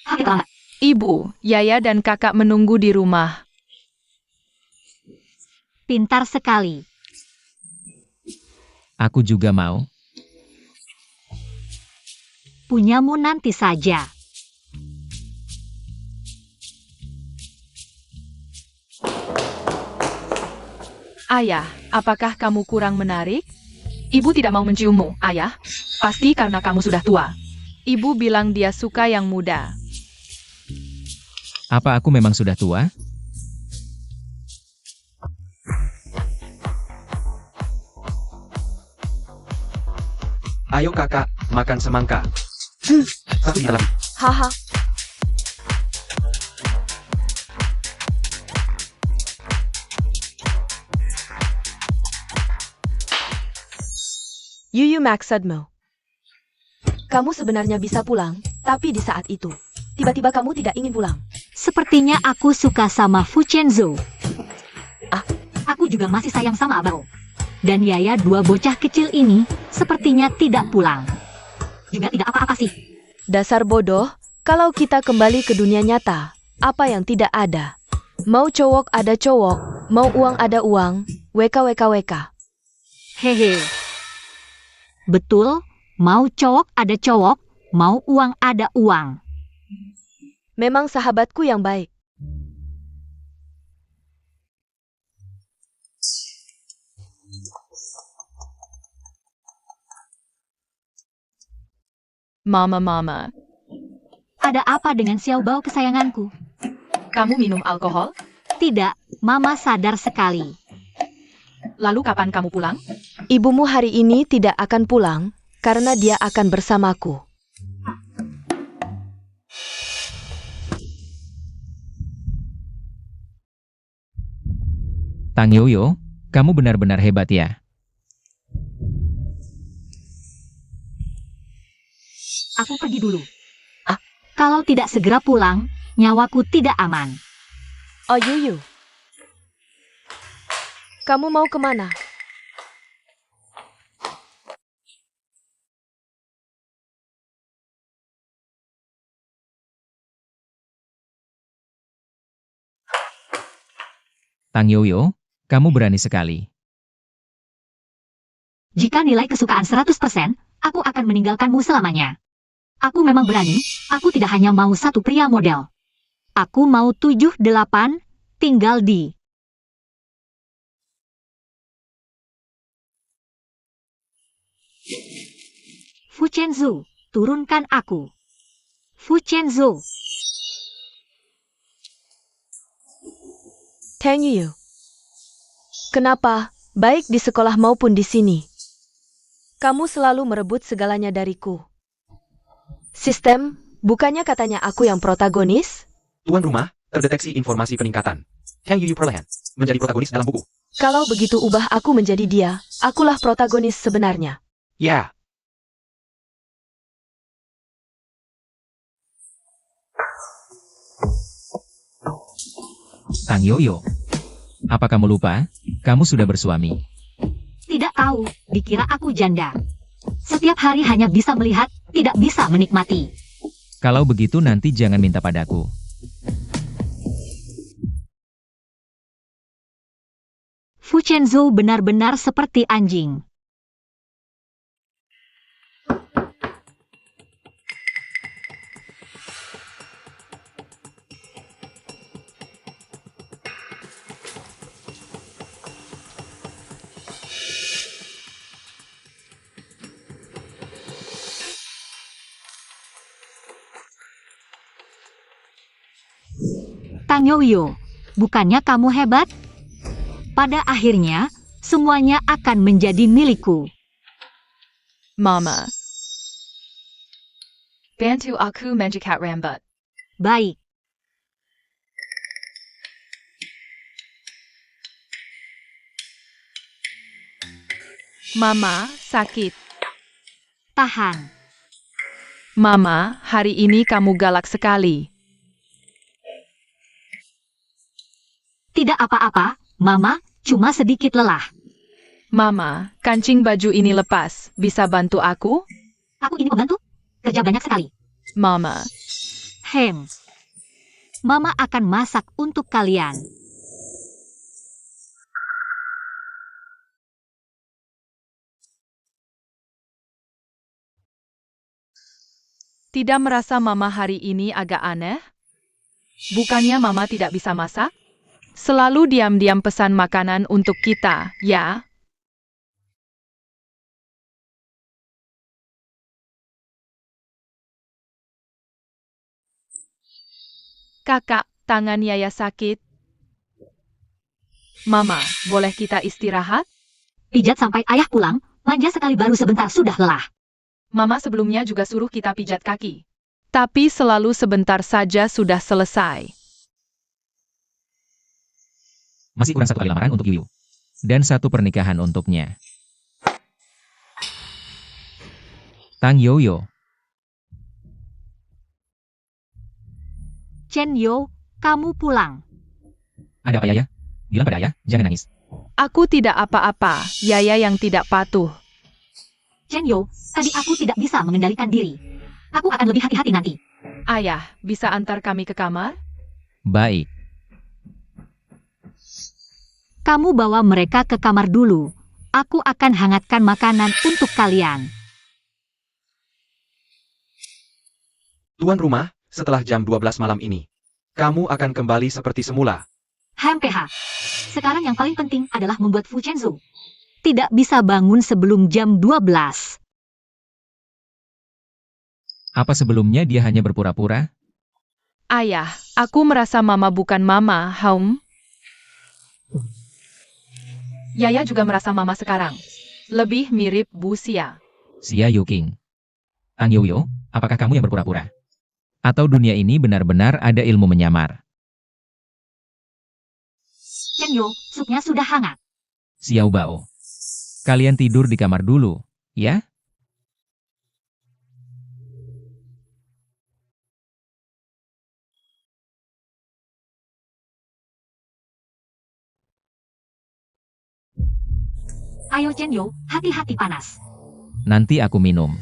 Hampir terlambat. Ibu, Yaya dan kakak menunggu di rumah. Pintar sekali. Aku juga mau. Punyamu nanti saja. Ayah, apakah kamu kurang menarik? Ibu tidak mau menciummu, ayah. Pasti karena kamu sudah tua. Ibu bilang dia suka yang muda. Apa aku memang sudah tua? Ayo kakak, makan semangka. Satu di dalam. Haha. Yuyu maksudmu. Kamu sebenarnya bisa pulang, tapi di saat itu, tiba-tiba kamu tidak ingin pulang. Sepertinya aku suka sama Fu Chenzu. Aku juga masih sayang sama Abao. Dan Yaya dua bocah kecil ini, sepertinya tidak pulang. Juga tidak apa-apa sih. Dasar bodoh, kalau kita kembali ke dunia nyata, apa yang tidak ada? Mau cowok ada cowok, mau uang ada uang, WKWKWK. Hehe. Betul, mau cowok ada cowok, mau uang ada uang. Memang sahabatku yang baik. Mama. Ada apa dengan Xiao Bao kesayanganku? Kamu minum alkohol? Tidak, Mama sadar sekali. Lalu kapan kamu pulang? Ibumu hari ini tidak akan pulang karena dia akan bersamaku. Tang Yoyo, kamu benar-benar hebat ya. Aku pergi dulu. Kalau tidak segera pulang, nyawaku tidak aman. Oh Yuyu, kamu mau kemana? Tang Yoyo, kamu berani sekali. Jika nilai kesukaan 100%, aku akan meninggalkanmu selamanya. Aku memang berani, aku tidak hanya mau satu pria model. Aku mau 7-8, tinggal di... Fu Chenzu, turunkan aku. Fu Chenzu. Tang Yuyu, kenapa, baik di sekolah maupun di sini, kamu selalu merebut segalanya dariku? Sistem, bukannya katanya aku yang protagonis? Tuan rumah, terdeteksi informasi peningkatan. Hang Yuyu perlahan menjadi protagonis dalam buku. Kalau begitu ubah aku menjadi dia, akulah protagonis sebenarnya. Ya, Tang Yoyo, apa kamu lupa? Kamu sudah bersuami. Tidak tahu, dikira aku janda. Setiap hari hanya bisa melihat, tidak bisa menikmati. Kalau begitu nanti jangan minta padaku. Fu Chenzu benar-benar seperti anjing. Tang Yoyo, bukannya kamu hebat? Pada akhirnya, semuanya akan menjadi milikku. Mama. Bantu aku menjikat rambut. Baik, Mama, sakit. tahan. Mama, hari ini kamu galak sekali. Tidak apa-apa, Mama, cuma sedikit lelah. Mama, kancing baju ini lepas. Bisa bantu aku? Aku ini pembantu? Kerja banyak sekali. Mama. Mama akan masak untuk kalian. Tidak merasa Mama hari ini agak aneh? Bukannya Mama tidak bisa masak? Selalu diam-diam pesan makanan untuk kita, ya? Kakak, tangan Yaya sakit. Mama, boleh kita istirahat? Pijat sampai ayah pulang, manja sekali baru sebentar sudah lelah. Mama sebelumnya juga suruh kita pijat kaki. Tapi selalu sebentar saja sudah selesai. Masih kurang satu kali lamaran untuk Yuyu. Dan satu pernikahan untuknya. Tang Yoyo, Chen Yo, kamu pulang. ada apa Yaya? Bilang pada ayah, jangan nangis. Aku tidak apa-apa, Yaya yang tidak patuh. Chen Yo, tadi aku tidak bisa mengendalikan diri. Aku akan lebih hati-hati nanti. Ayah, bisa antar kami ke kamar? Baik. Kamu bawa mereka ke kamar dulu. Aku akan hangatkan makanan untuk kalian. tuan rumah, setelah jam 12 malam ini, kamu akan kembali seperti semula. HMPH. Sekarang yang paling penting adalah membuat Fu Chenzu tidak bisa bangun sebelum jam 12. Apa sebelumnya dia hanya berpura-pura? Ayah, aku merasa Mama bukan Mama, Haum. Yaya juga merasa Mama sekarang. Lebih mirip Bu Xia. Xia Yuking. Tang Yoyo, apakah kamu yang berpura-pura? Atau dunia ini benar-benar ada ilmu menyamar? Chen Yu, supnya sudah hangat. Xiao Bao. Kalian tidur di kamar dulu, ya? Ayo Chen Yu, hati-hati panas. Nanti aku minum.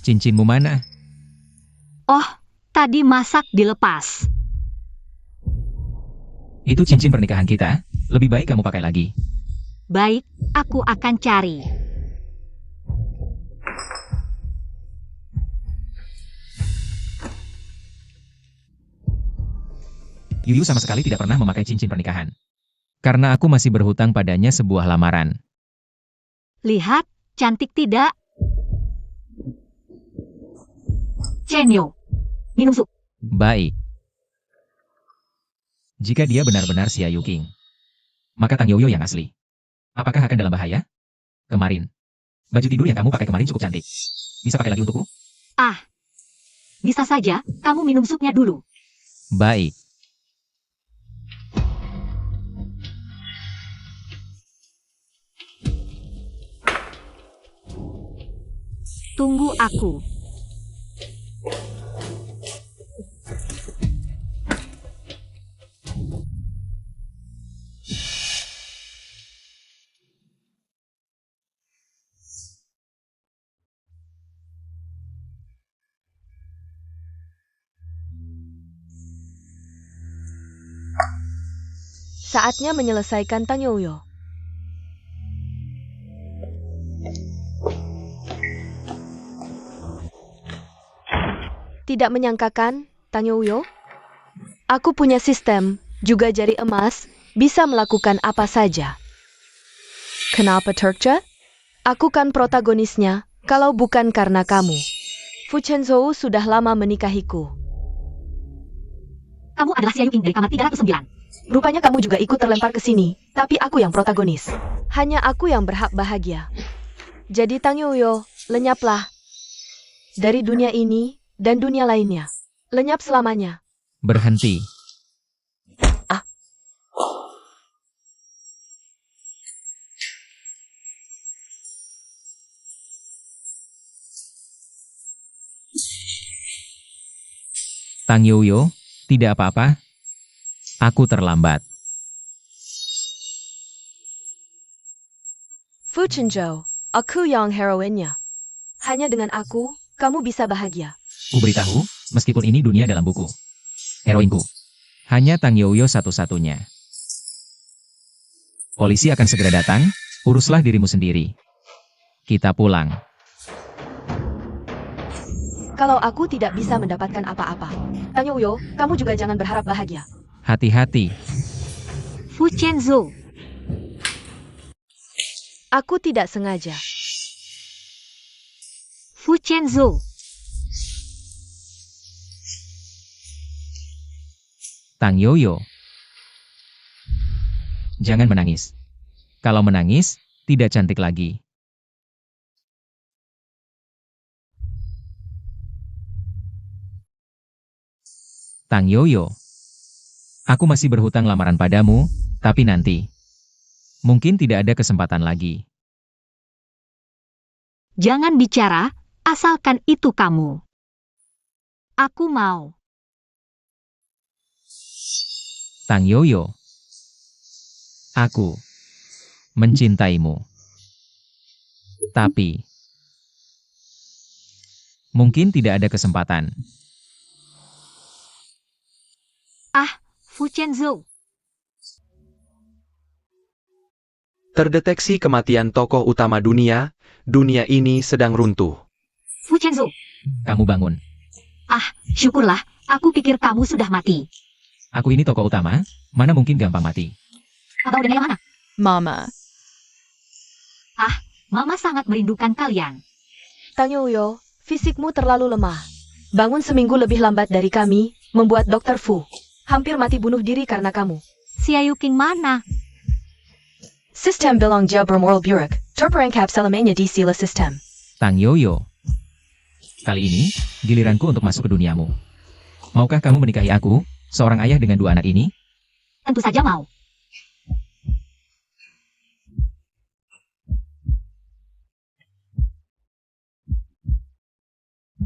Cincinmu mana? Oh, tadi masak dilepas. Itu cincin pernikahan kita. Lebih baik kamu pakai lagi. Baik, aku akan cari. Yuyu sama sekali tidak pernah memakai cincin pernikahan. Karena aku masih berhutang padanya sebuah lamaran. Lihat, cantik tidak? Chen Yu, minum sup. Baik. Jika dia benar-benar Xia Yuking, maka Tang Yoyo yang asli. Apakah akan dalam bahaya? Kemarin, baju tidur yang kamu pakai kemarin cukup cantik. Bisa pakai lagi untukku? Bisa saja, kamu minum supnya dulu. Baik. Tunggu aku. Saatnya menyelesaikan Tang Yoyo. Tidak menyangkakan, Tang Yoyo? Aku punya sistem, juga jari emas, bisa melakukan apa saja. Kenapa Turkja? Aku kan protagonisnya, kalau bukan karena kamu. Fu Chenzhou sudah lama menikahiku. Kamu adalah Xia Yuking dari kamar 309. Rupanya kamu juga ikut terlempar ke sini, tapi aku yang protagonis. Hanya aku yang berhak bahagia. Jadi Tang Yoyo, lenyaplah. Dari dunia ini, dan dunia lainnya. Lenyap selamanya. Berhenti. Tang Yoyo, tidak apa-apa. Aku terlambat. Fu Chenzhou, aku yang heroinnya. Hanya dengan aku, kamu bisa bahagia. Ku beritahu, meskipun ini dunia dalam buku. Heroinku. Hanya Tang Yoyo satu-satunya. Polisi akan segera datang, uruslah dirimu sendiri. Kita pulang. Kalau aku tidak bisa mendapatkan apa-apa. Tang Yoyo, kamu juga jangan berharap bahagia. Hati-hati. Fu Chenzhou, Aku tidak sengaja. Fu Chenzhou, Tang Yoyo. Jangan menangis. Kalau menangis, tidak cantik lagi. Tang Yoyo. Aku masih berhutang lamaran padamu, tapi nanti. Mungkin tidak ada kesempatan lagi. jangan bicara, asalkan itu kamu. Aku mau. Tang Yoyo. Aku mencintaimu. Tapi mungkin tidak ada kesempatan. Fu Chenzhou, Terdeteksi kematian tokoh utama dunia, dunia ini sedang runtuh. Fu Chenzhou. Kamu bangun. Syukurlah, aku pikir kamu sudah mati. Aku ini tokoh utama, mana mungkin gampang mati. Abang dan yang mana? Mama. Mama sangat merindukan kalian. Tang Yoyo, Fisikmu terlalu lemah. Bangun seminggu lebih lambat dari kami, membuat Dr. Fu hampir mati bunuh diri karena kamu. Xiaoyu King mana? Sistem bilang jauh bermoral buruk, terperangkap selamanya di sila sistem. Tang Yoyo. Kali ini, giliranku untuk masuk ke duniamu. Maukah kamu menikahi aku, seorang ayah dengan 2 anak ini? Tentu saja mau.